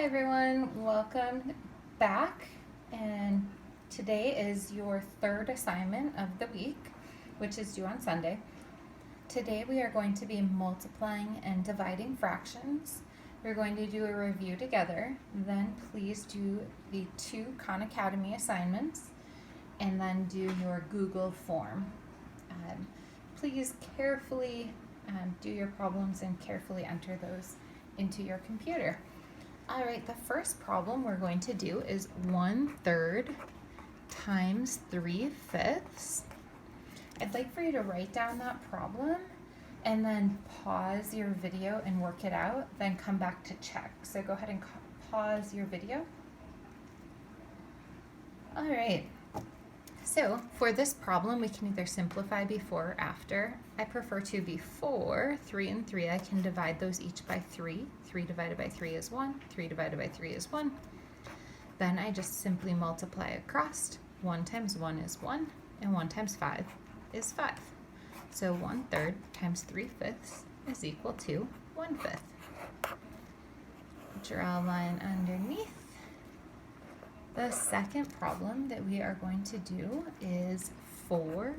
Hi everyone, welcome back, and today is your third assignment of the week, which is due on Sunday. Today we are going to be multiplying and dividing fractions. We're going to do a review together, then please do the 2 Khan Academy assignments, and then do your Google form. Please carefully do your problems and carefully enter those into your computer. All right, the first problem we're going to do is 1/3 times 3/5. I'd like for you to write down that problem and then pause your video and work it out, then come back to check. So go ahead and pause your video. All right, so for this problem, we can either simplify before or after. I prefer to before. 3 and 3, I can divide those each by 3. 3 divided by 3 is 1. 3 divided by 3 is 1. Then I just simply multiply across. 1 times 1 is 1, and 1 times 5 is 5. So 1/3 times 3/5 is equal to 1/5. Draw a line underneath. The second problem that we are going to do is 4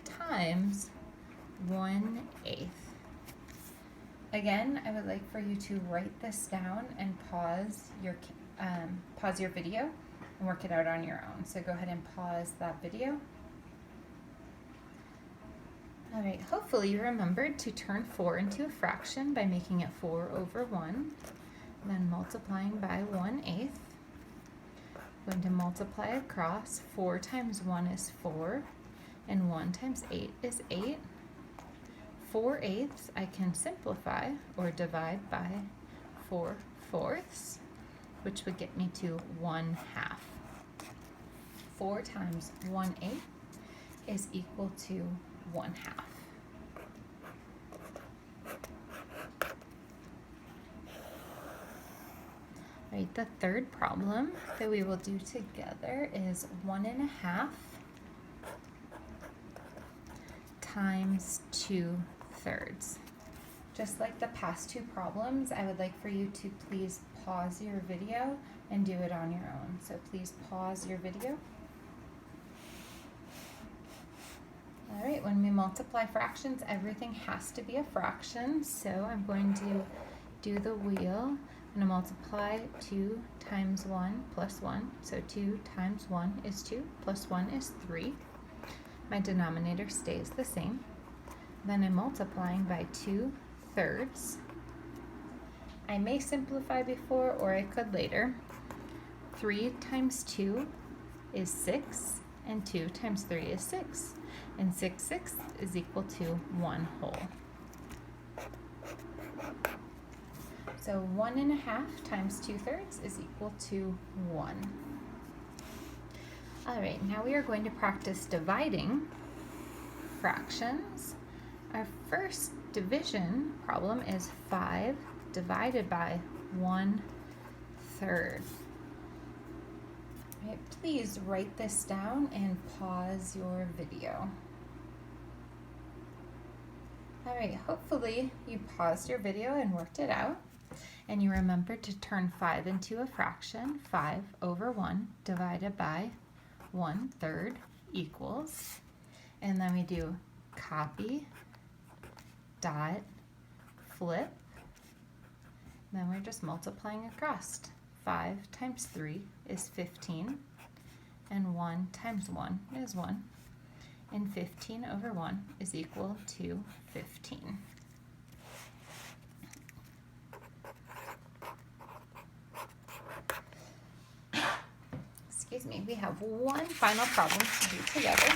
times 1/8. Again, I would like for you to write this down and pause your video and work it out on your own. So go ahead and pause that video. All right, hopefully you remembered to turn 4 into a fraction by making it 4 over 1, then multiplying by 1/8. Going to multiply across. 4 times 1 is 4, and 1 times 8 is 8. 4/8 I can simplify or divide by 4/4, which would get me to 1/2. 4 times 1/8 is equal to 1/2. Right, the third problem that we will do together is 1.5 times 2/3. Just like the past 2 problems, I would like for you to please pause your video and do it on your own. So please pause your video. All right, when we multiply fractions, everything has to be a fraction. So I'm going to do the wheel. I'm going to multiply 2 times 1 plus 1. So 2 times 1 is 2 plus 1 is 3. My denominator stays the same. Then I'm multiplying by 2/3. I may simplify before, or I could later. 3 times 2 is 6, and 2 times 3 is 6. And 6/6 is equal to 1 whole. So 1.5 times 2/3 is equal to 1. All right, now we are going to practice dividing fractions. Our first division problem is 5 divided by 1/3. Right, please write this down and pause your video. All right, hopefully you paused your video and worked it out. And you remembered to turn 5 into a fraction. 5 over 1 divided by 1/3 equals. And then we do copy, dot, flip. Then we're just multiplying across. 5 times 3 is 15. And 1 times 1 is 1. And 15 over 1 is equal to 15. Excuse me, we have one final problem to do together.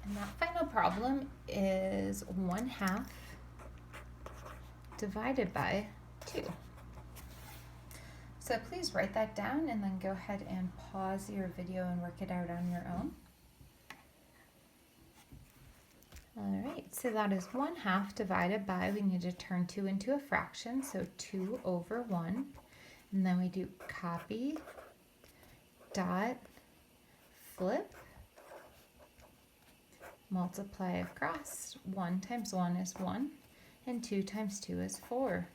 And that final problem is 1/2 divided by 2. So please write that down and then go ahead and pause your video and work it out on your own. All right, so that is 1/2 divided by, we need to turn 2 into a fraction, so 2 over 1. And then we do copy, dot, flip. Multiply across. 1 times 1 is 1, and 2 times 2 is 4.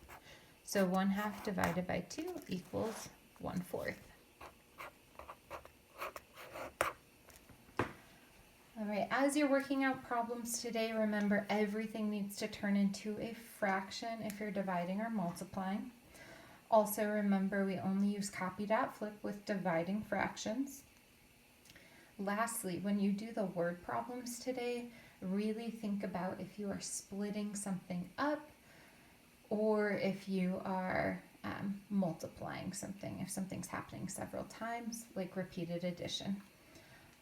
So 1/2 divided by 2 equals 1/4. All right, as you're working out problems today, remember everything needs to turn into a fraction if you're dividing or multiplying. Also remember we only use copy.flip with dividing fractions. Lastly, when you do the word problems today, really think about if you are splitting something up or if you are multiplying something, if something's happening several times, like repeated addition.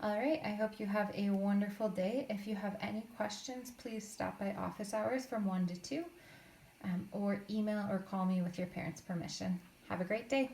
All right, I hope you have a wonderful day. If you have any questions, please stop by office hours from 1 to 2 or email or call me with your parents' permission. Have a great day.